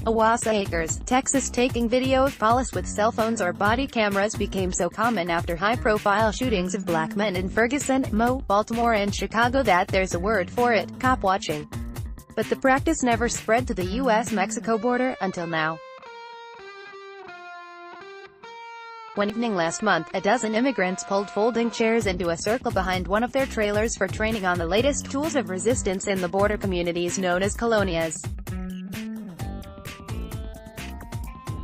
OWASSA Acres, Texas. Taking video of police with cell phones or body cameras became so common after high-profile shootings of black men in Ferguson, Baltimore and Chicago that there's a word for it: copwatching. But the practice never spread to the U.S. Mexico border, until now. One evening last month, a dozen immigrants pulled folding chairs into a circle behind one of their trailers for training on the latest tools of resistance in the border communities known as colonias.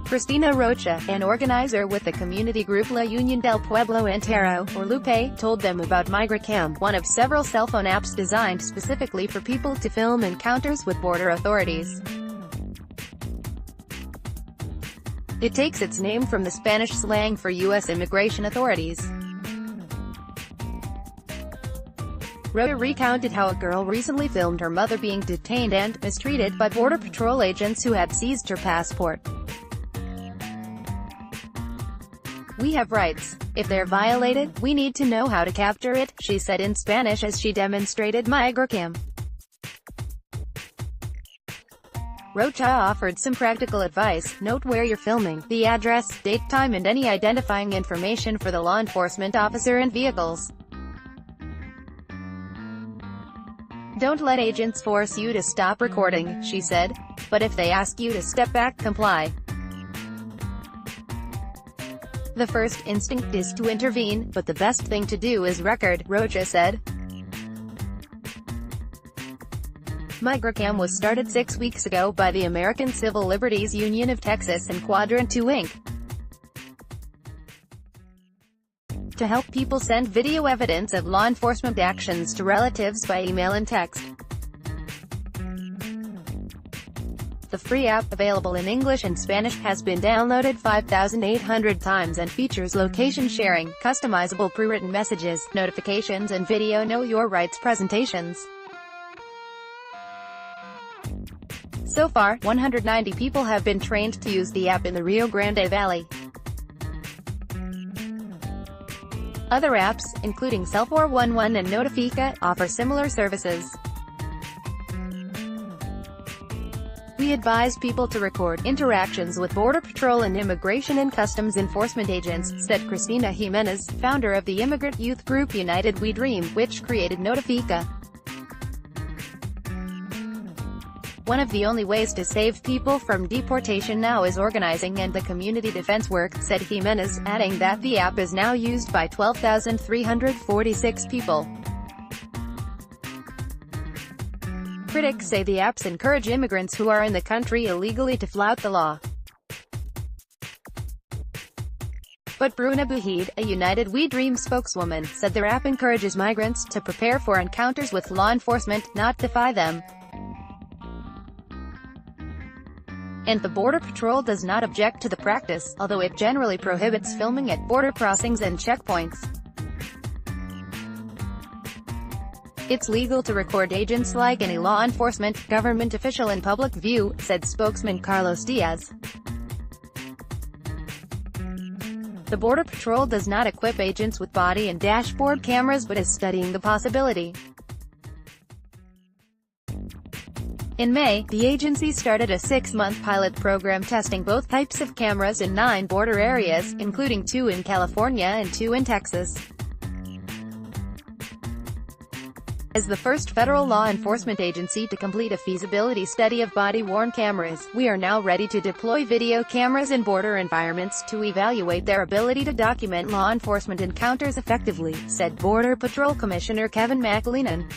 Christina Roch, an organizer with the community group La Unión del Pueblo Entero, or LUPE, told them about migrant, one of several cell phone apps designed specifically for people to film encounters with border authorities. It takes its name from the Spanish slang for U.S. immigration authorities. Roch recounted how a girl recently filmed her mother being detained and mistreated by Border Patrol agents who had seized her passport. "We have rights. If they're violated, we need to know how to capture it," she said in Spanish as she demonstrated migrant. Roch offered some practical advice: note where you're filming, the address, date, time and any identifying information for the law enforcement officer and vehicles. "Don't let agents force you to stop recording," she said. "But if they ask you to step back, comply. The first instinct is to intervene, but the best thing to do is record," Roch said. Migrant was started 6 weeks ago by the American Civil Liberties Union of Texas and Quadrant 2 Inc. to help people send video evidence of law enforcement actions to relatives by email and text. The free app, available in English and Spanish, has been downloaded 5,800 times and features location sharing, customizable pre-written messages, notifications and video Know Your Rights presentations. So far, 190 people have been trained to use the app in the Rio Grande Valley. Other apps, including Cell411 and Notifica, offer similar services. "We advise people to record interactions with Border Patrol and Immigration and Customs Enforcement agents," said Christina Jimenez, founder of the immigrant youth group United We Dream, which created Notifica. "One of the only ways to save people from deportation now is organizing and the community defense work," said Jimenez, adding that the app is now used by 12,346 people. Critics say the apps encourage immigrants who are in the country illegally to flout the law. But Bruna Buhid, a United We Dream spokeswoman, said their app encourages migrants to prepare for encounters with law enforcement, not defy them. And the Border Patrol does not object to the practice, although it generally prohibits filming at border crossings and checkpoints. "It's legal to record agents like any law enforcement, government official in public view," said spokesman Carlos Diaz. The Border Patrol does not equip agents with body and dashboard cameras but is studying the possibility. In May, the agency started a 6-month pilot program testing both types of cameras in 9 border areas, including 2 in California and 2 in Texas. As the first federal law enforcement agency to complete a feasibility study of body-worn cameras, we are now ready to deploy video cameras in border environments to evaluate their ability to document law enforcement encounters effectively, said Border Patrol Commissioner Kevin McAleenan.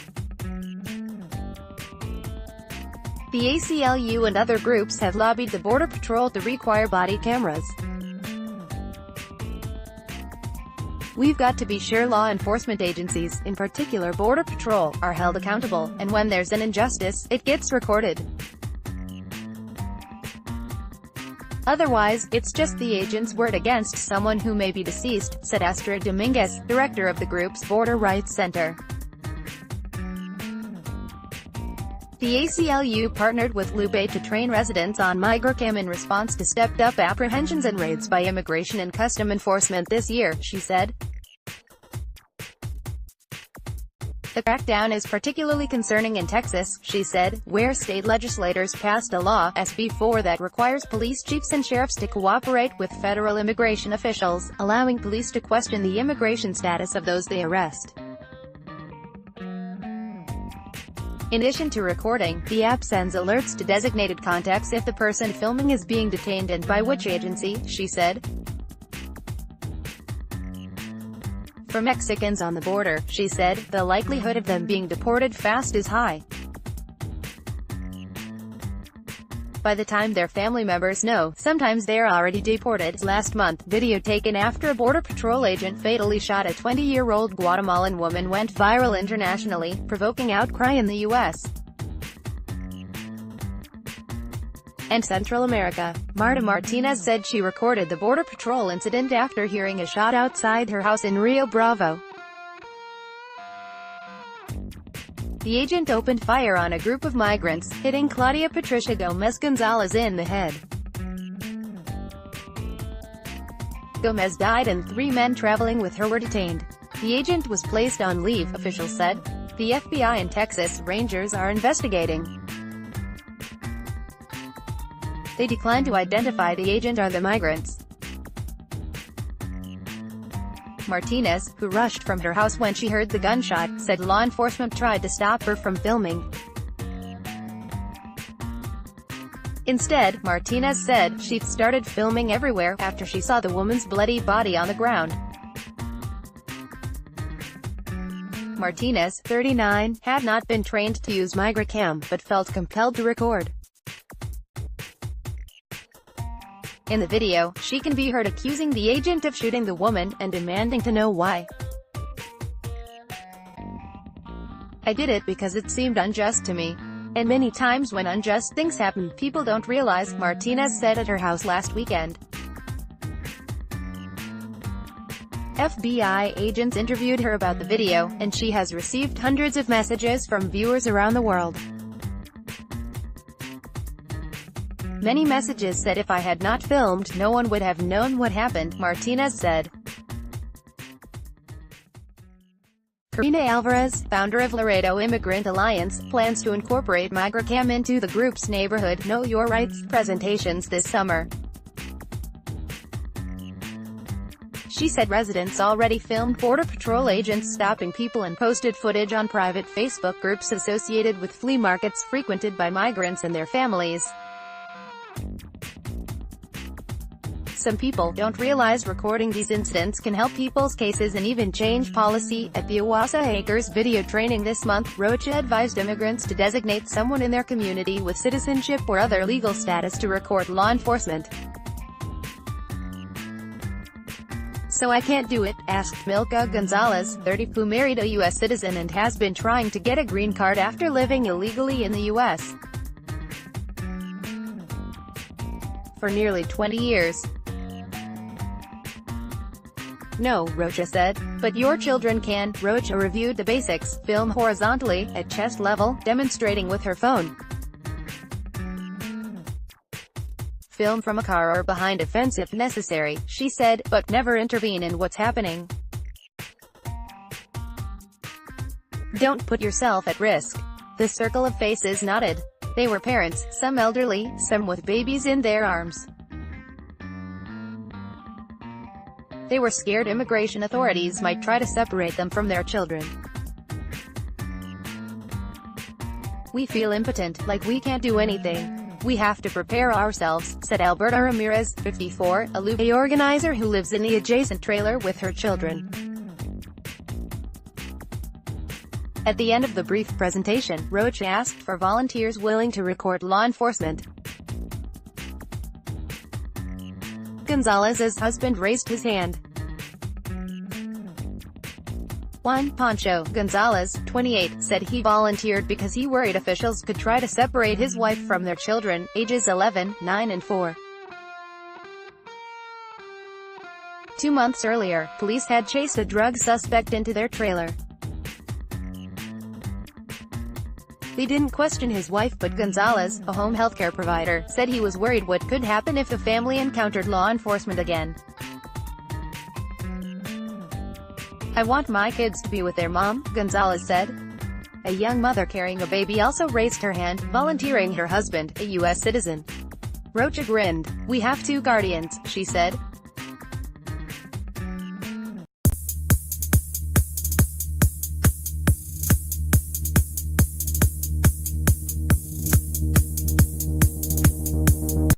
The ACLU and other groups have lobbied the Border Patrol to require body cameras. "We've got to be sure law enforcement agencies, in particular Border Patrol, are held accountable, and when there's an injustice, it gets recorded. Otherwise, it's just the agent's word against someone who may be deceased," said Astrid Dominguez, director of the group's Border Rights Center. The ACLU partnered with LUPE to train residents on migrant in response to stepped-up apprehensions and raids by Immigration and Customs Enforcement this year, she said. The crackdown is particularly concerning in Texas, she said, where state legislators passed a law, SB 4, that requires police chiefs and sheriffs to cooperate with federal immigration officials, allowing police to question the immigration status of those they arrest. In addition to recording, the app sends alerts to designated contacts if the person filming is being detained and by which agency, she said. For Mexicans on the border, she said, the likelihood of them being deported fast is high. By the time their family members know, sometimes they are already deported. Last month, video taken after a Border Patrol agent fatally shot a 20-year-old Guatemalan woman went viral internationally, provoking outcry in the U.S. and Central America. Marta Martinez said she recorded the Border Patrol incident after hearing a shot outside her house in Rio Bravo. The agent opened fire on a group of migrants, hitting Claudia Patricia Gomez Gonzalez in the head. Gomez died and 3 men traveling with her were detained. The agent was placed on leave, officials said. The FBI and Texas Rangers are investigating. They declined to identify the agent or the migrants. Martinez, who rushed from her house when she heard the gunshot, said law enforcement tried to stop her from filming. Instead, Martinez said, she started filming everywhere after she saw the woman's bloody body on the ground. Martinez, 39, had not been trained to use migracam, but felt compelled to record. In the video, she can be heard accusing the agent of shooting the woman, and demanding to know why. I did it because it seemed unjust to me. And many times when unjust things happen, people don't realize, Martinez said at her house last weekend. FBI agents interviewed her about the video, and she has received hundreds of messages from viewers around the world. Many messages said if I had not filmed, no one would have known what happened, Martinez said. Karina Alvarez, founder of Laredo Immigrant Alliance, plans to incorporate migracam into the group's neighborhood Know Your Rights presentations this summer. She said residents already filmed Border Patrol agents stopping people and posted footage on private Facebook groups associated with flea markets frequented by migrants and their families. Some people don't realize recording these incidents can help people's cases and even change policy. At the OWASSA Acres video training this month, Roch advised immigrants to designate someone in their community with citizenship or other legal status to record law enforcement. So I can't do it? Asked Milka Gonzalez, 30, who married a U.S. citizen and has been trying to get a green card after living illegally in the U.S. for nearly 20 years. No, Roch said. But your children can. Roch reviewed the basics. Film horizontally, at chest level, demonstrating with her phone. Film from a car or behind a fence if necessary, she said, but never intervene in what's happening. Don't put yourself at risk. The circle of faces nodded. They were parents, some elderly, some with babies in their arms. They were scared immigration authorities might try to separate them from their children. We feel impotent, like we can't do anything. We have to prepare ourselves, said Alberta Ramirez, 54, a Lupe organizer who lives in the adjacent trailer with her children. At the end of the brief presentation, Roch asked for volunteers willing to record law enforcement. Gonzalez's husband raised his hand. Juan Pancho Gonzalez, 28, said he volunteered because he worried officials could try to separate his wife from their children, ages 11, 9 and 4. 2 months earlier, police had chased a drug suspect into their trailer. They didn't question his wife, but Gonzalez, a home healthcare provider, said he was worried what could happen if the family encountered law enforcement again. I want my kids to be with their mom, Gonzalez said. A young mother carrying a baby also raised her hand, volunteering her husband, a U.S. citizen. Roch grinned. "We have two guardians," she said.